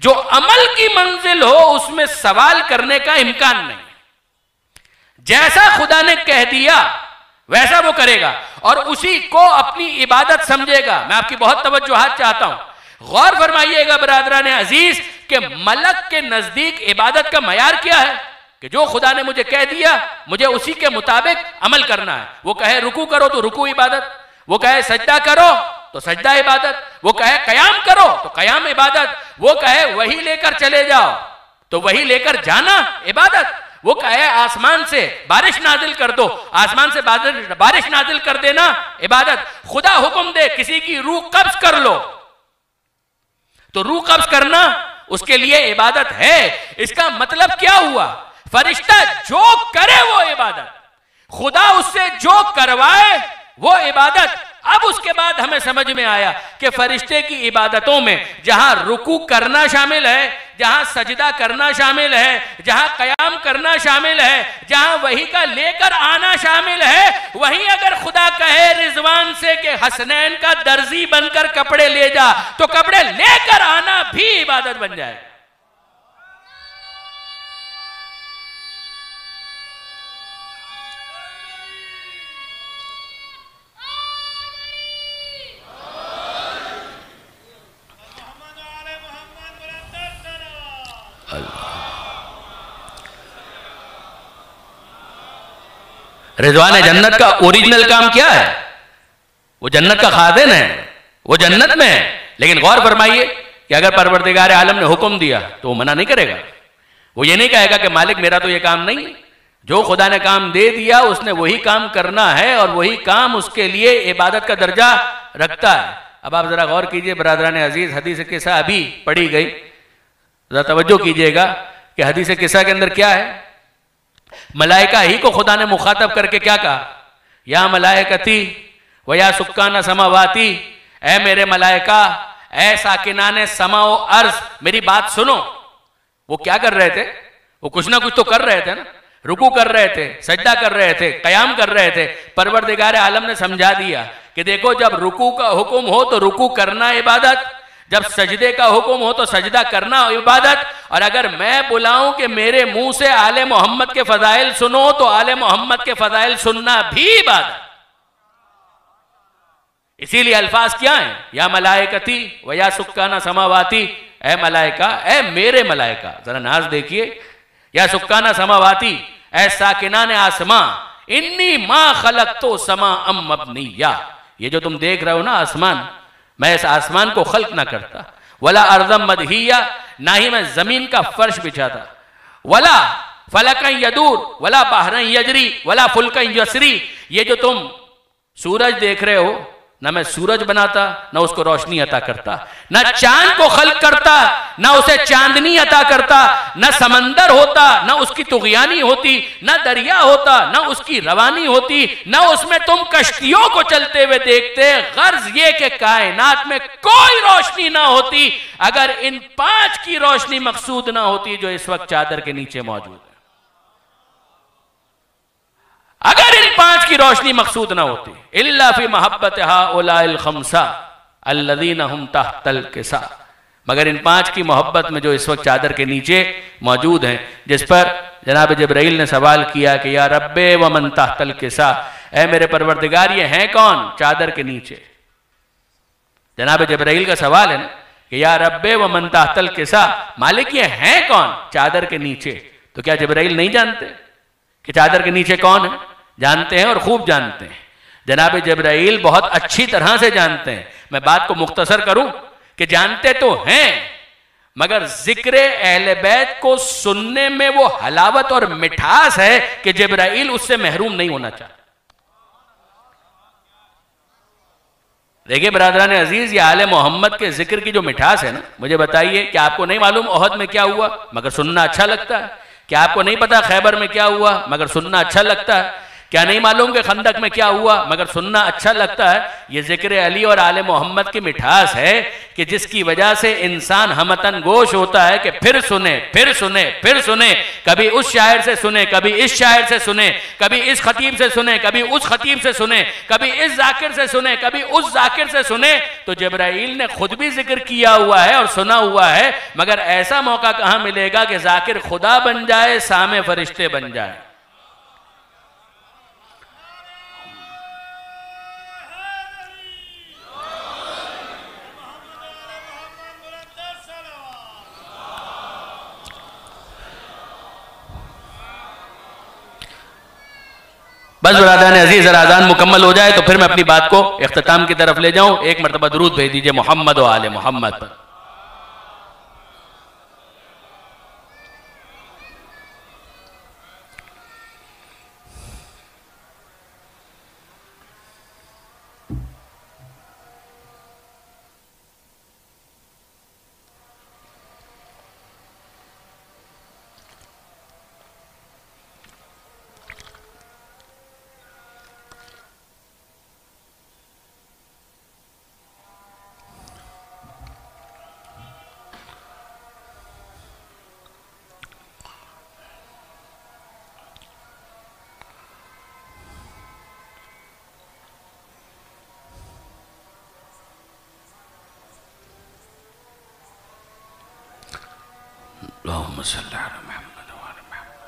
جو عمل کی منزل ہو اس میں سوال کرنے کا امکان نہیں، جیسا خدا نے کہہ دیا ویسا وہ کرے گا اور اسی کو اپنی عبادت سمجھے گا۔ میں آپ کی بہت توجہات چاہتا ہوں، غور فرمائیے گا برادران عزیز کہ ملک کے نزدیک عبادت کا معیار کیا ہے، کہ جو خدا نے مجھے کہہ دیا مجھے اسی کے مطابق عمل کرنا ہے۔ وہ کہے رکوع کرو تو رکوع عبادت، وہ کہے سجدہ کرو تو سجدہ عبادت، وہ کہے قیام کرو تو قیام عبادت، وہ کہے وہی لے کر چلے جاؤ تو وہی لے کر جانا عبادت، وہ کہے آسمان سے بارش نازل کر دو، آسمان سے بارش نازل کر دینا عبادت، خدا حکم دے کسی کی روح قبض کر لو تو روح قبض کرنا اس کے لیے عبادت ہے۔ اس کا مطلب کیا ہوا؟ فرشتہ جو کرے وہ عبادت، خدا اس سے جو کروائے وہ عبادت۔ اب اس کے بعد ہمیں سمجھ میں آیا کہ فرشتے کی عبادتوں میں جہاں رکوع کرنا شامل ہے، جہاں سجدہ کرنا شامل ہے، جہاں قیام کرنا شامل ہے، جہاں وہی کا لے کر آنا شامل ہے، وہیں اگر خدا کہے رضوان سے کہ حسنین کا درزی بن کر کپڑے لے جا تو کپڑے لے کر آنا بھی عبادت بن جائے۔ رضوان جنت کا اوریجنل کام کیا ہے؟ وہ جنت کا خازن ہے، وہ جنت میں ہے، لیکن غور فرمائیے کہ اگر پروردگار عالم نے حکم دیا تو وہ منع نہیں کرے گا، وہ یہ نہیں کہے گا کہ مالک میرا تو یہ کام نہیں، جو خدا نے کام دے دیا اس نے وہی کام کرنا ہے اور وہی کام اس کے لیے عبادت کا درجہ رکھتا ہے۔ اب آپ ذرا غور کیجئے برادران عزیز، حدیث قصہ ابھی پڑھی گئی، ذرا توجہ کیجئے گا کہ حدیث قصہ کے اندر کیا ہے۔ ملائکہ ہی کو خدا نے مخاطب کر کے کیا کہا؟ یا ملائکتی و یا سکان سماواتی، اے میرے ملائکہ، اے ساکنان سما و ارض، میری بات سنو۔ وہ کیا کر رہے تھے؟ وہ کچھ نہ کچھ تو کر رہے تھے نا، رکوع کر رہے تھے، سجدہ کر رہے تھے، قیام کر رہے تھے۔ پروردگار عالم نے سمجھا دیا کہ دیکھو جب رکوع کا حکم ہو تو رکوع کرنا عبادت، جب سجدے کا حکم ہو تو سجدہ کرنا عبادت، اور اگر میں بلاؤں کہ میرے منہ سے آل محمد کے فضائل سنو تو آل محمد کے فضائل سننا بھی عبادت۔ اسی لیے الفاظ کیا ہیں؟ یا ملائکتی و یا سکانہ سماواتی، اے ملائکہ، اے میرے ملائکہ، ذرا ناز دیکھیے، یا سکانہ سماواتی، اے ساکنان آسمان، انی ما خلقتو سما ام مبنیہ، یہ جو تم دیکھ رہے ہو نا آسمان، میں اس آسمان کو خلق نہ کرتا، ولا ارضم مدہیہ، نہ ہی میں زمین کا فرش بچھاتا، ولا فلکن یدور ولا بحرن یجری ولا فلکن یسری، یہ جو تم سورج دیکھ رہے ہو، نہ میں سورج بناتا، نہ اس کو روشنی عطا کرتا، نہ چاند کو خلق کرتا، نہ اسے چاندنی عطا کرتا، نہ سمندر ہوتا، نہ اس کی طغیانی ہوتی، نہ دریا ہوتا، نہ اس کی روانی ہوتی، نہ اس میں تم کشتیوں کو چلتے ہوئے دیکھتے، غرض یہ کہ کائنات میں کوئی روشنی نہ ہوتی اگر ان 5 کی روشنی مقصود نہ ہوتی جو اس وقت چادر کے نیچے موجود ہے۔ اگر ان 5 کی روشنی مقصود نہ ہوتی، الا فی محبت ہؤلاء الخمسہ الذین هم تحت الکسا، مگر ان 5 کی محبت میں جو اس وقت چادر کے نیچے موجود ہیں، جس پر جناب جبرائیل نے سوال کیا کہ یا رب ومن تحت الکسا، اے میرے پروردگار یہ ہیں کون چادر کے نیچے؟ جناب جبرائیل کا سوال ہے نا کہ یا رب ومن تحت الکسا، مالک یہ ہیں کون چادر کے نیچے؟ تو کیا جبرائیل نہیں جانتے کہ چادر کے نیچے کون ہے؟ جانتے ہیں، اور خوب جانتے ہیں۔ جناب جبرائیل بہت اچھی طرح سے جانتے ہیں۔ میں بات کو مختصر کروں کہ جانتے تو ہیں، مگر ذکر اہل بیت کو سننے میں وہ حلاوت اور مٹھاس ہے کہ جبرائیل اس سے محروم نہیں ہونا چاہتا۔ دیکھیں برادران عزیز، یہ آل محمد کے ذکر کی جو مٹھاس ہے نا، مجھے بتائیے کہ آپ کو نہیں معلوم احد میں کیا ہوا مگر سننا اچھا لگتا ہے؟ کیا آپ کو نہیں پتا خیبر میں کیا ہوا مگر سننا اچھا لگتا ہے؟ کیا نہیں معلوم کہ خندق میں کیا ہوا مگر سننا اچھا لگتا ہے؟ یہ ذکر علی اور آل محمد کی مٹھاس ہے کہ جس کی وجہ سے انسان ہمتن گوش ہوتا ہے کہ پھر سنے پھر سنے پھر سنے، کبھی اس شاعر سے سنے، کبھی اس شاعر سے سنے، کبھی اس خطیب سے سنے، کبھی اس خطیب سے سنے، کبھی اس ذاکر سے سنے، کبھی اس ذاکر سے سنے۔ تو جبرائیل نے خود بھی ذکر کیا ہوا ہے اور سنا ہوا ہے، مگر ایسا موقع کہاں ملے گا کہ ذاکر خدا بن جائے، سامع فرشتے بن جائے۔ بس برادران عزیز، اذان مکمل ہو جائے تو پھر میں اپنی بات کو اختتام کی طرف لے جاؤں۔ ایک مرتبہ درود بھیج دیجئے محمد و آل محمد پر۔ اللہم صلی علی محمد وعلی محمد۔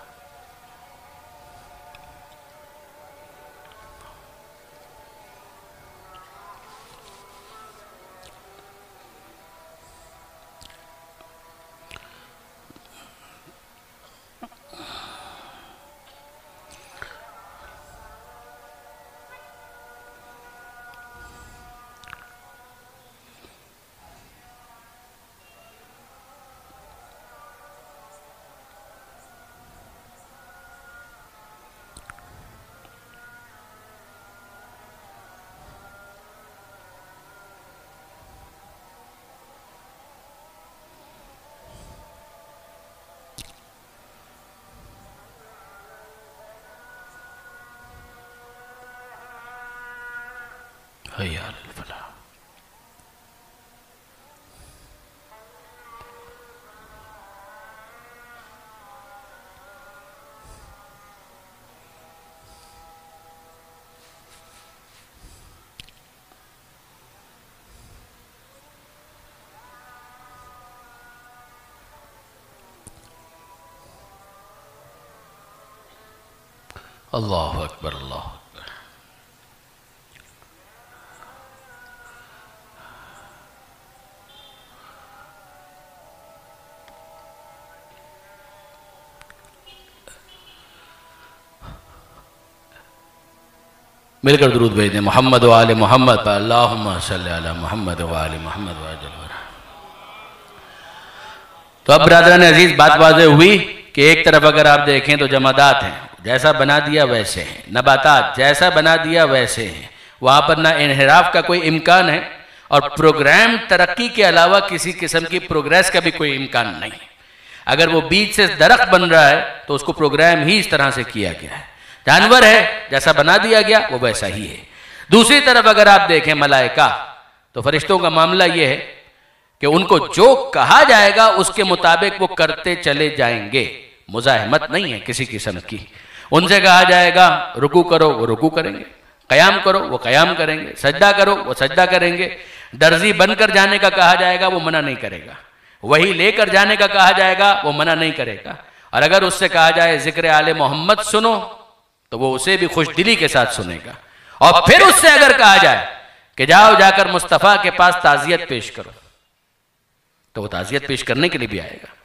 حی علی الفلاح۔ اللہ اکبر اللہ اکبر. مل کر درود بھیج دیں محمد و آل محمد پر. اللہم صلی علی محمد و آل محمد و آجل. تو اب برادران عزیز بات واضح ہوئی کہ ایک طرف اگر آپ دیکھیں تو جمادات ہیں، جیسا بنا دیا ویسے ہیں، نباتات جیسا بنا دیا ویسے ہیں، وہاں پر نہ انحراف کا کوئی امکان ہے اور پروگرام ترقی کے علاوہ کسی قسم کی پروگریس کا بھی کوئی امکان نہیں. اگر وہ بیج سے درخت بن رہا ہے تو اس کو پروگرام ہی اس طرح سے کیا گیا ہے. جانور ہے جیسا بنا دیا گیا وہ ویسا ہی ہے. دوسری طرف اگر آپ دیکھیں ملائکہ، تو فرشتوں کا معاملہ یہ ہے کہ ان کو جو کہا جائے گا اس کے مطابق وہ کرتے چلے جائیں گے. مزاحمت نہیں ہے کسی قسم کی. ان سے کہا جائے گا رکوع کرو وہ رکوع کریں گے، قیام کرو وہ قیام کریں گے، سجدہ کرو وہ سجدہ کریں گے. درزی بن کر جانے کا کہا جائے گا وہ منع نہیں کرے گا. وہی لے کر جانے کا کہا جائے گا وہ منع نہیں کرے گا. اور اگر اس سے کہا جائے ذکر آل محمد سنو تو وہ اسے بھی خوش دلی کے ساتھ سنے گا. اور پھر اس سے اگر کہا جائے کہ جاؤ جا کر مصطفیٰ کے پاس تعزیت پیش کرو تو وہ تعزیت پیش کرنے کے لیے بھی آئے گا.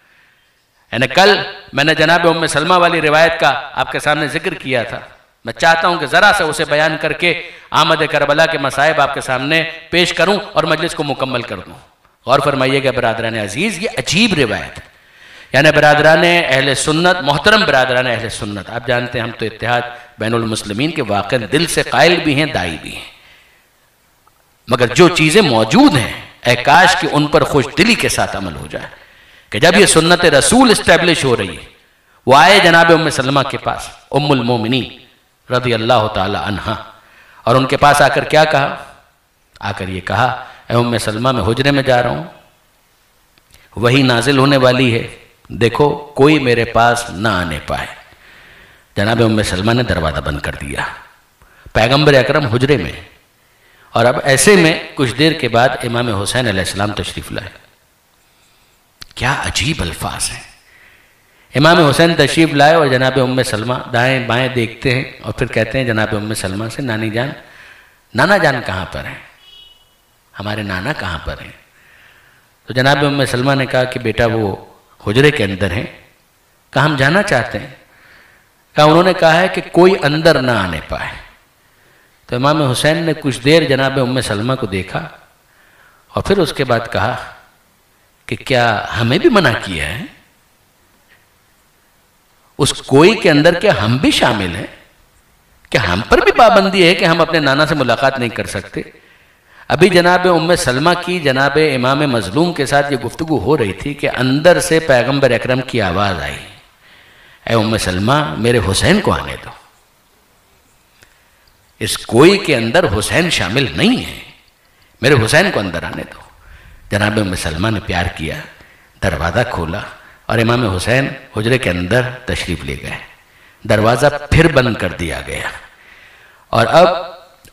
یعنی کل میں نے جناب ام سلمہ والی روایت کا آپ کے سامنے ذکر کیا تھا. میں چاہتا ہوں کہ ذرا سے اسے بیان کر کے آمد کربلا کے مصائب آپ کے سامنے پیش کروں اور مجلس کو مکمل کر دوں. غور فرمائیے گا برادران عزیز، یہ عجیب روایت ہے. یعنی برادران اہل سنت، محترم برادران اہل سنت، آپ جانتے ہیں ہم تو اتحاد بین المسلمین کے واقع دل سے قائل بھی ہیں، دائی بھی ہیں، مگر جو چیزیں موجود ہیں اے کاش کہ ان پر خوش دلی کے ساتھ عمل ہو جائے. کہ جب یہ سنت رسول اسٹیبلش ہو رہی ہے، وہ آئے جناب ام سلمہ کے پاس، ام المومنین رضی اللہ تعالی عنہا، اور ان کے پاس آ کر کیا کہا؟ آ کر یہ کہا اے ام سلمہ میں حجرے میں جا رہا ہوں، وہی نازل ہونے والی ہے، دیکھو کوئی میرے پاس نہ آنے پائے. جناب ام سلمہ نے دروازہ بند کر دیا. پیغمبر اکرم حجرے میں، اور اب ایسے میں کچھ دیر کے بعد امام حسین علیہ السلام تشریف لائے. کیا عجیب الفاظ ہیں. امام حسین تشریف لائے اور جناب ام سلمہ دائیں بائیں دیکھتے ہیں اور پھر کہتے ہیں جناب ام سلمہ سے نانی جان، نانا جان کہاں پر ہیں؟ ہمارے نانا کہاں پر ہیں؟ تو جناب ام سلمہ نے کہا کہ بیٹا وہ حجرے کے اندر ہیں. کہا ہم جانا چاہتے ہیں. کہا انہوں نے کہا ہے کہ کوئی اندر نہ آنے پائے. تو امام حسین نے کچھ دیر جناب ام سلمہ کو دیکھا اور پھر اس کے بعد کہا کہ کیا ہمیں بھی منع کیا ہے؟ اس کوئی کے اندر کیا ہم بھی شامل ہیں؟ کیا ہم پر بھی پابندی ہے کہ ہم اپنے نانا سے ملاقات نہیں کر سکتے؟ ابھی جناب ام سلمہ کی جناب امام مظلوم کے ساتھ یہ گفتگو ہو رہی تھی کہ اندر سے پیغمبر اکرم کی آواز آئی، اے ام سلمہ میرے حسین کو آنے دو. اس کوئی کے اندر حسین شامل نہیں ہے، میرے حسین کو اندر آنے دو. جناب ام سلمہ نے پیار کیا، دروازہ کھولا اور امام حسین حجرے کے اندر تشریف لے گئے. دروازہ پھر بند کر دیا گیا اور اب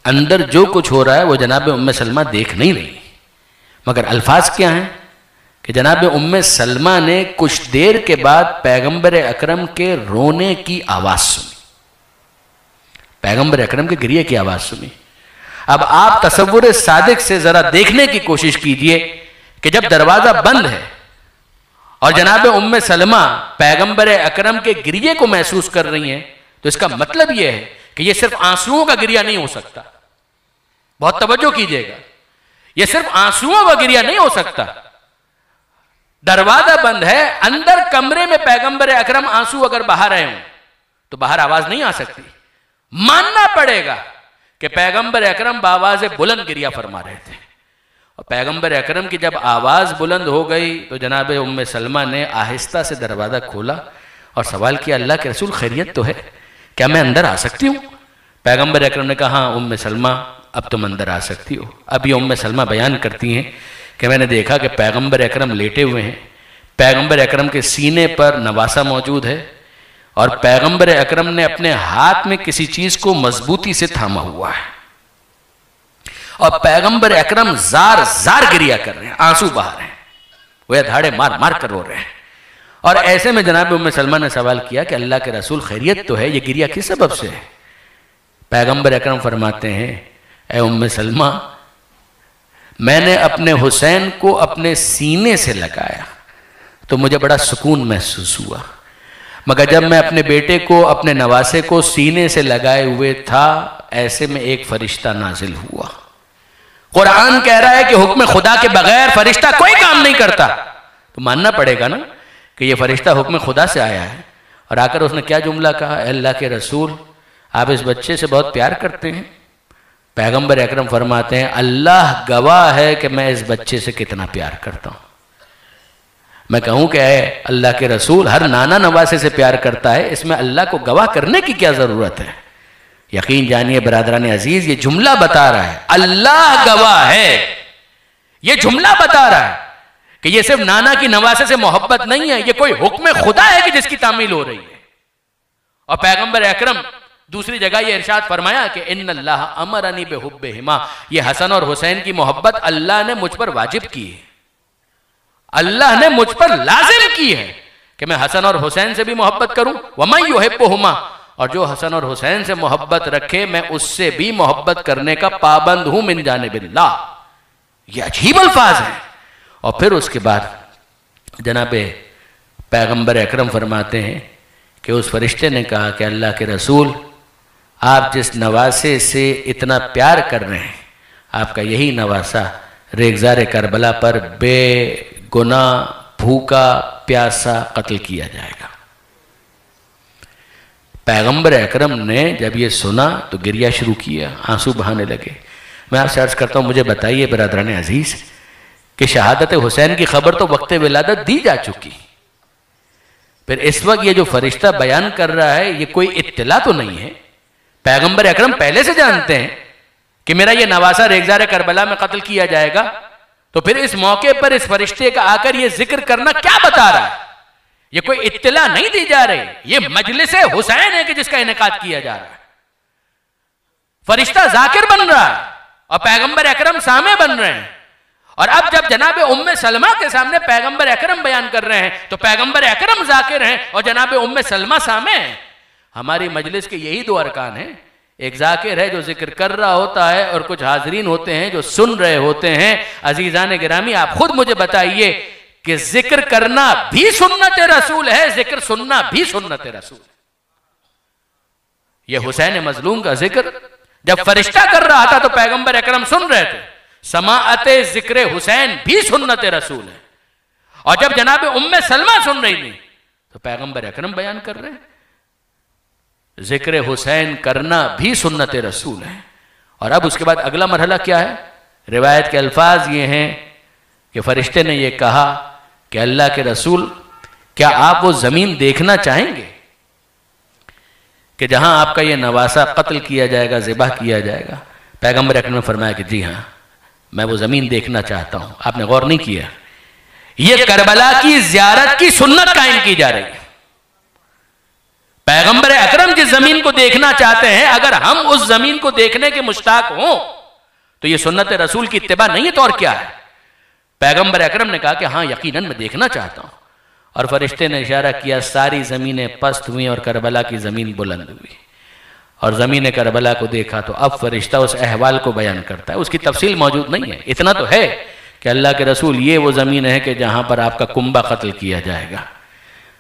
اندر جو کچھ ہو رہا ہے وہ جناب ام سلمہ دیکھ نہیں رہی، مگر الفاظ کیا ہیں کہ جناب ام سلمہ نے کچھ دیر کے بعد پیغمبر اکرم کے رونے کی آواز سنی، پیغمبر اکرم کے گریے کی آواز سنی. اب آپ تصور صادق سے ذرا دیکھنے کی کوشش کیجئے کہ جب دروازہ بند ہے اور جناب ام سلمہ پیغمبر اکرم کے گریے کو محسوس کر رہی ہیں تو اس کا مطلب یہ ہے کہ یہ صرف آنسوؤں کا گریہ نہیں ہو سکتا. بہت توجہ کیجئے گا، یہ صرف آنسوؤں کا گریہ نہیں ہو سکتا. دروازہ بند ہے، اندر کمرے میں پیغمبر اکرم آنسو اگر بہا رہے ہوں تو باہر آواز نہیں آ سکتی. ماننا پڑے گا کہ پیغمبر اکرم بآواز بلند گریہ فرما رہے تھے. اور پیغمبر اکرم کی جب آواز بلند ہو گئی تو جناب ام سلمہ نے آہستہ سے دروازہ کھولا اور سوال کیا اللہ کے رسول خیریت تو ہے؟ کیا میں اندر آ سکتی ہوں؟ پیغمبر اکرم نے کہا ہاں ام سلمہ اب تم اندر آ سکتی ہو. اب یہ ام سلمہ بیان کرتی ہیں کہ میں نے دیکھا کہ پیغمبر اکرم لیٹے ہوئے ہیں، پیغمبر اکرم کے سینے پر نواسہ موجود ہے اور پیغمبر اکرم نے اپنے ہاتھ میں کسی چیز کو مضبوطی سے تھاما ہوا ہے اور پیغمبر اکرم زار زار گریہ کر رہے ہیں، آنسو بہا رہے ہیں، وہ دھاڑے مار مار کر رو رہے ہیں. اور ایسے میں جناب ام سلمہ نے سوال کیا کہ اللہ کے رسول خیریت تو ہے، یہ گریہ کس سبب سے ہے؟ پیغمبر اکرم فرماتے ہیں اے ام سلمہ، میں نے اپنے حسین کو اپنے سینے سے لگایا تو مجھے بڑا سکون محسوس ہوا، مگر جب میں اپنے بیٹے کو، اپنے نواسے کو سینے سے لگائے ہوئے تھا، ایسے میں ایک فرشتہ نازل ہوا۔ قرآن کہہ رہا ہے کہ حکم خدا کے بغیر فرشتہ کوئی کام نہیں کرتا، تو ماننا پڑے گا نا کہ یہ فرشتہ حکم خدا سے آیا ہے۔ اور آ کر اس نے کیا جملہ کہا، اے اللہ کے رسول آپ اس بچے سے بہت پیار کرتے ہیں؟ پیغمبر اکرم فرماتے ہیں اللہ گواہ ہے کہ میں اس بچے سے کتنا پیار کرتا ہوں۔ میں کہوں کہ اے اللہ کے رسول ہر نانا نواسے سے پیار کرتا ہے، اس میں اللہ کو گواہ کرنے کی کیا ضرورت ہے؟ یقین جانیے برادران عزیز، یہ جملہ بتا رہا ہے اللہ گواہ ہے، یہ جملہ بتا رہا ہے کہ یہ صرف نانا کی نواسے سے محبت نہیں ہے، یہ کوئی حکم خدا ہے کہ جس کی تعمیل ہو رہی ہے۔ اور پیغمبر اکرم دوسری جگہ یہ ارشاد فرمایا کہ ان اللہ امرنی بحبہما، یہ حسن اور حسین کی محبت اللہ نے مجھ پر واجب کی ہے، اللہ نے مجھ پر لازم کی ہے کہ میں حسن اور حسین سے بھی محبت کروں۔ وَمَن يُحِبُّهُمَا، اور جو حسن اور حسین سے محبت رکھے میں اس سے بھی محبت کرنے کا پابند ہوں من جانب اللہ۔ یہ عجیب الفاظ ہیں۔ اور پھر اس کے بعد جناب پیغمبر اکرم فرماتے ہیں کہ اس فرشتے نے کہا کہ اللہ کے رسول آپ جس نواسے سے اتنا پیار کر رہے ہیں، آپ کا یہی نواسہ ریگزار کربلا پر بے گناہ بھوکا پیاسا قتل کیا جائے گا۔ پیغمبر اکرم نے جب یہ سنا تو گریہ شروع کیا، آنسو بہانے لگے۔ میں آپ سے عرض کرتا ہوں مجھے بتائیے برادران عزیز کہ شہادت حسین کی خبر تو وقت ولادت دی جا چکی، پھر اس وقت یہ جو فرشتہ بیان کر رہا ہے یہ کوئی اطلاع تو نہیں ہے؟ پیغمبر اکرم پہلے سے جانتے ہیں کہ میرا یہ نواسہ ریگزار کربلا میں قتل کیا جائے گا، تو پھر اس موقع پر اس فرشتے کا آ کر یہ ذکر کرنا کیا بتا رہا ہے؟ یہ کوئی اطلاع نہیں دی جا رہی، یہ مجلس حسین ہے کہ جس کا انعقاد کیا جا رہا ہے۔ فرشتہ ذاکر بن رہا ہے اور پیغمبر اکرم سامع بن رہے ہیں، اور اب جب جناب ام سلمہ کے سامنے پیغمبر اکرم بیان کر رہے ہیں تو پیغمبر اکرم ذاکر ہیں اور جناب ام سلمہ سامع ہیں۔ ہماری مجلس کے یہی دو ارکان ہیں، ایک ذاکر ہے جو ذکر کر رہا ہوتا ہے اور کچھ حاضرین ہوتے ہیں جو سن رہے ہوتے ہیں۔ عزیزان گرامی آپ خود مجھے بتائیے کہ ذکر کرنا بھی سنت رسول ہے، ذکر سننا بھی سنت رسول ہے۔ یہ حسین مظلوم کا ذکر جب فرشتہ کر رہا تھا تو پیغمبر اکرم سن رہے تھے، سماعت ذکر حسین بھی سنت رسول ہے۔ اور جب جناب ام سلمہ سن رہی تھی تو پیغمبر اکرم بیان کر رہے ہیں ذکر حسین کرنا بھی سنت رسول ہے۔ اور اب اس کے بعد اگلا مرحلہ کیا ہے؟ روایت کے الفاظ یہ ہیں کہ فرشتے نے یہ کہا کہ اللہ کے رسول کیا آپ وہ زمین دیکھنا چاہیں گے کہ جہاں آپ کا یہ نواسہ قتل کیا جائے گا، ذبح کیا جائے گا؟ پیغمبر اکرم نے فرمایا کہ جی ہاں میں وہ زمین دیکھنا چاہتا ہوں۔ آپ نے غور نہیں کیا، یہ کربلا کی زیارت کی سنت قائم کی جا رہی ہے۔ پیغمبر اکرم جس زمین کو دیکھنا چاہتے ہیں، اگر ہم اس زمین کو دیکھنے کے مشتاق ہوں تو یہ سنت رسول کی اتباع نہیں ہے تو اور کیا ہے؟ پیغمبر اکرم نے کہا کہ ہاں یقیناً میں دیکھنا چاہتا ہوں، اور فرشتے نے اشارہ کیا، ساری زمینیں پست ہوئیں اور کربلا کی زمین بلند ہوئی، اور زمین کربلا کو دیکھا تو اب فرشتہ اس احوال کو بیان کرتا ہے۔ اس کی تفصیل موجود نہیں ہے، اتنا تو ہے کہ اللہ کے رسول یہ وہ زمین ہے کہ جہاں پر آپ کا کنبہ قتل کیا جائے گا۔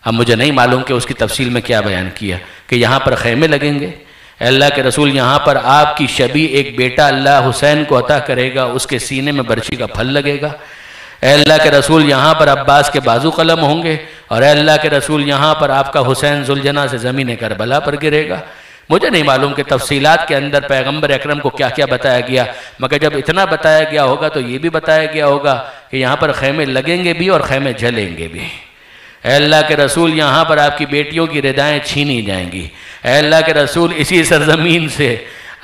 اب مجھے نہیں معلوم کہ اس کی تفصیل میں کیا بیان کیا کہ یہاں پر خیمے لگیں گے، اے اللہ کے رسول یہاں پر آپ کی شبیہ ایک بیٹا اللہ حسین کو عطا کرے گا، اس کے سینے میں برچی کا پھل لگے گا، اے اللہ کے رسول یہاں پر عباس کے بازو قلم ہوں گے، اور اے اللہ کے رسول یہاں پر آپ کا حسین ذوالجناح سے زمین کربلا پر گرے گا۔ مجھے نہیں معلوم کہ تفصیلات کے اندر پیغمبر اکرم کو کیا کیا بتایا گیا، مگر جب اتنا بتایا گیا ہوگا تو یہ بھی بتایا گیا ہوگا کہ یہاں پر خیمے لگیں گے بھی اور خیمے جلیں گے بھی۔ اے اللہ کے رسول یہاں پر آپ کی بیٹیوں کی ردائیں چھینی جائیں گی، اے اللہ کے رسول اسی سرزمین سے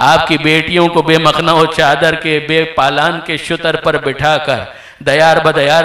آپ کی بیٹیوں کو بے مخنہ و چادر کے بے پالان کے شتر پر بٹھا کر دیار بدیار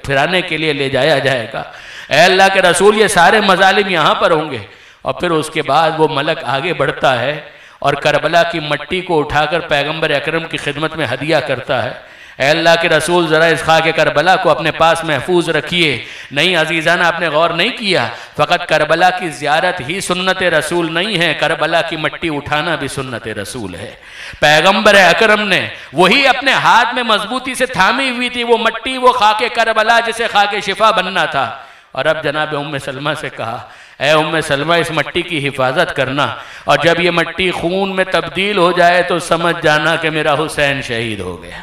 پھرانے کے لیے لے جایا جائے گا۔ اے اللہ کے رسول یہ سارے مظالم یہاں پر ہوں گے، اور پھر اس کے بعد وہ ملک آگے بڑھتا ہے اور کربلا کی مٹی کو اٹھا کر پیغمبر اکرم کی خدمت میں ہدیہ کرتا ہے۔ اے اللہ کے رسول ذرا اس خاک کربلا کو اپنے پاس محفوظ رکھیے۔ نہیں عزیزان، آپ نے غور نہیں کیا، فقط کربلا کی زیارت ہی سنت رسول نہیں ہے، کربلا کی مٹی اٹھانا بھی سنت رسول ہے۔ پیغمبر اکرم نے وہی اپنے ہاتھ میں مضبوطی سے تھامی ہوئی تھی وہ مٹی، وہ خاک کربلا جسے خاک شفا بننا تھا۔ اور اب جناب ام سلمہ سے کہا، اے ام سلمہ اس مٹی کی حفاظت کرنا، اور جب یہ مٹی خون میں تبدیل ہو جائے تو سمجھ جانا کہ میرا حسین شہید ہو گیا۔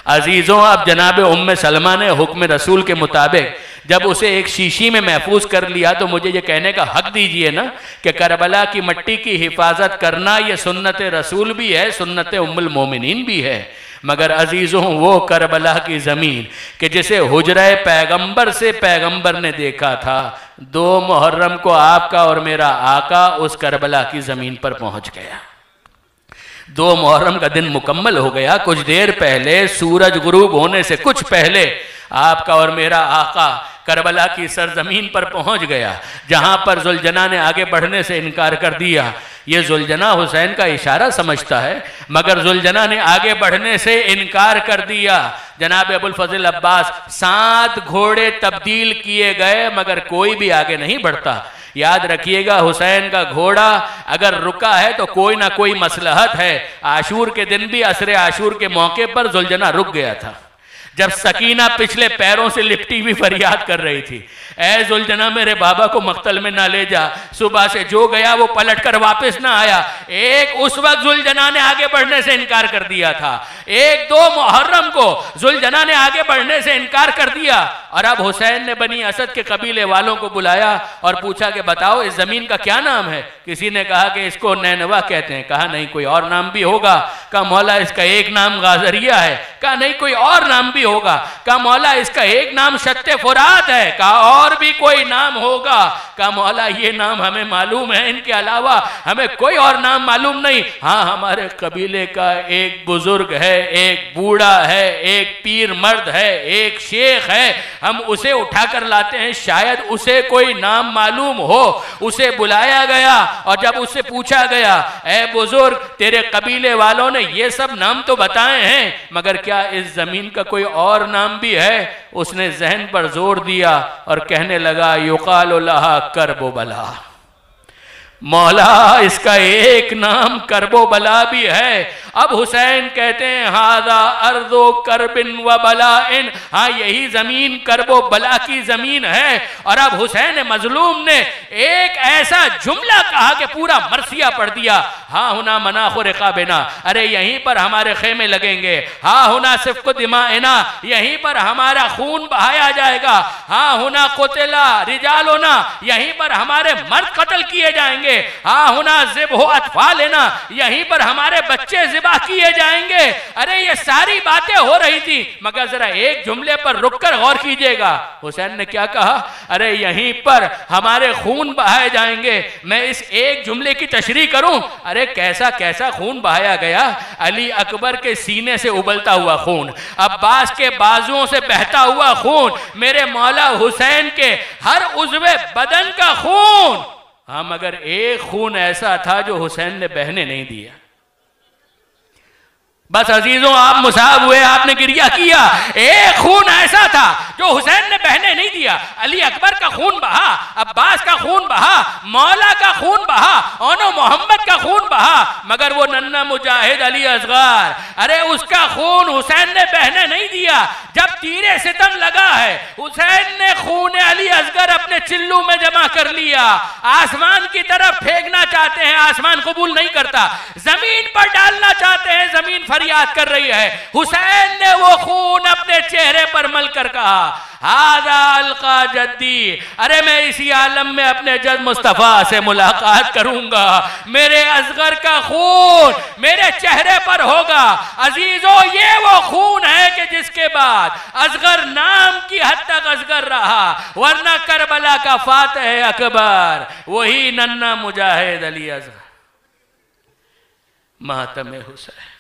عزیزوں، اب جناب ام سلمہ نے حکم رسول کے مطابق جب اسے ایک شیشی میں محفوظ کر لیا تو مجھے یہ کہنے کا حق دیجئے نا کہ کربلا کی مٹی کی حفاظت کرنا یہ سنت رسول بھی ہے، سنت ام المومنین بھی ہے۔ مگر عزیزوں، وہ کربلا کی زمین کہ جسے حجرہ پیغمبر سے پیغمبر نے دیکھا تھا، 2 محرم کو آپ کا اور میرا آقا اس کربلا کی زمین پر پہنچ گیا۔ 2 محرم کا دن مکمل ہو گیا۔ کچھ دیر پہلے سورج غروب ہونے سے کچھ پہلے آپ کا اور میرا آقا کربلا کی سرزمین پر پہنچ گیا، جہاں پر ذوالجنا نے آگے بڑھنے سے انکار کر دیا۔ یہ ذوالجنا حسین کا اشارہ سمجھتا ہے، مگر ذوالجنا نے آگے بڑھنے سے انکار کر دیا۔ جناب ابوالفضل عباس 7 گھوڑے تبدیل کیے گئے مگر کوئی بھی آگے نہیں بڑھتا۔ یاد رکھیے گا، حسین کا گھوڑا اگر رکا ہے تو کوئی نہ کوئی مصلحت ہے۔ عاشور کے دن بھی عصر عاشور کے موقع پر ذوالجنا رک گیا تھا، جب سکینہ پچھلے پیروں سے لپٹی ہوئی فریاد کر رہی تھی، اے ذوالجنا میرے بابا کو مقتل میں نہ لے جا۔ صبح سے جو گیا وہ پلٹ کر واپس نہ آیا۔ ایک اس وقت ذوالجنا نے آگے بڑھنے سے انکار کر دیا تھا، 1-2 محرم کو ذوالجنا نے آگے بڑھنے سے انکار کر دیا۔ اور اب حسین نے بنی اسد کے قبیلے والوں کو بلایا اور پوچھا کہ بتاؤ اس زمین کا کیا نام ہے؟ کسی نے کہا کہ اس کو نینوا کہتے ہیں، کہا نہیں کوئی اور نام بھی ہوگا، کہا مولا اس کا ایک نام غازریہ ہے، کہا نہیں کوئی اور نام بھی ہوگا، کہا مولا اس کا ایک نام شت فرات ہے، کہا اور بھی کوئی نام ہوگا، کہا مولا یہ نام ہمیں معلوم ہے، ان کے علاوہ ہمیں کوئی اور نام معلوم نہیں۔ ہاں ہمارے قبیلے کا ایک بزرگ ہے، ایک بوڑھا ہے، ایک پیر مرد ہے، ایک شیخ ہے، ہم اسے اٹھا کر لاتے ہیں، شاید اسے کوئی نام معلوم ہو۔ اسے بلایا گیا اور جب اس سے پوچھا گیا، اے بزرگ تیرے قبیلے والوں نے یہ سب نام تو بتائے ہیں مگر کیا اس زمین کا کوئی اور نام بھی ہے؟ اس نے ذہن پر زور دیا اور کہنے لگا، یقال لہا کرب و بلا، مولا اس کا ایک نام کرب و بلا بھی ہے۔ اب حسین کہتے ہیں ہذا ارض کرب و بلاء، ہاں یہی زمین کرب و بلا کی زمین ہے۔ اور اب حسین مظلوم نے ایک ایسا جملہ کہا کہ پورا مرثیہ پڑھ دیا، ہاں ہونا مناخ رقابنا، ارے یہیں پر ہمارے خیمے لگیں گے، ہاں ہونا سفک دمائنا، یہیں پر ہمارا خون بہایا جائے گا، ہاں ہونا قتلا رجالنا، یہیں پر ہمارے مرد قتل کیے جائیں گے، ہاں ہونا ذبح اطفالنا، یہیں پر ہمارے بچے ذبح کیے جائیں گے۔ ارے یہ ساری باتیں ہو رہی تھی مگر ذرا ایک جملے پر رک کر غور کیجئے گا، حسین نے کیا کہا؟ ارے یہیں پر ہمارے خون بہائے جائیں گے۔ میں اس ایک جملے کی تشریح کروں، ارے کیسا کیسا خون بہایا گیا، علی اکبر کے سینے سے ابلتا ہوا خون، عباس کے بازوؤں سے بہتا ہوا خون، میرے مولا حسین کے ہر عضو بدن کا خون۔ ہاں مگر ایک خون ایسا تھا جو حسین نے بہنے نہیں دیا۔ بس عزیزوں آپ مصاب ہوئے، آپ نے گریہ کیا، ایک خون ایسا تھا جو حسین نے بہنے نہیں دیا۔ علی اکبر کا خون بہا، عباس کا خون بہا، مولا کا خون بہا، اونو محمد کا خون بہا، مگر وہ ننھا مجاہد علی اصغر، ارے اس کا خون حسین نے بہنے نہیں دیا۔ جب تیر ستم لگا ہے، حسین نے خون علی اصغر اپنے چلو میں جمع کر لیا، آسمان کی طرف پھینکنا چاہتے ہیں، آسمان قبول نہیں کرتا، زمین پر ڈالنا چاہتے ہیں، زمین فریاد کر رہی ہے۔ حسین نے وہ خون اپنے چہرے پر مل کر کہا، ہذا القا جدی، ارے میں اسی عالم میں اپنے جد مصطفیٰ سے ملاقات کروں گا، میرے اصغر کا خون میرے چہرے پر ہوگا۔ عزیزو یہ وہ خون ہے کہ جس کے بعد اصغر نام کی حد تک اصغر رہا، ورنہ کربلا کا فاتح اکبر وہی ننھا مجاہد علی اصغر۔ ماتم حسین۔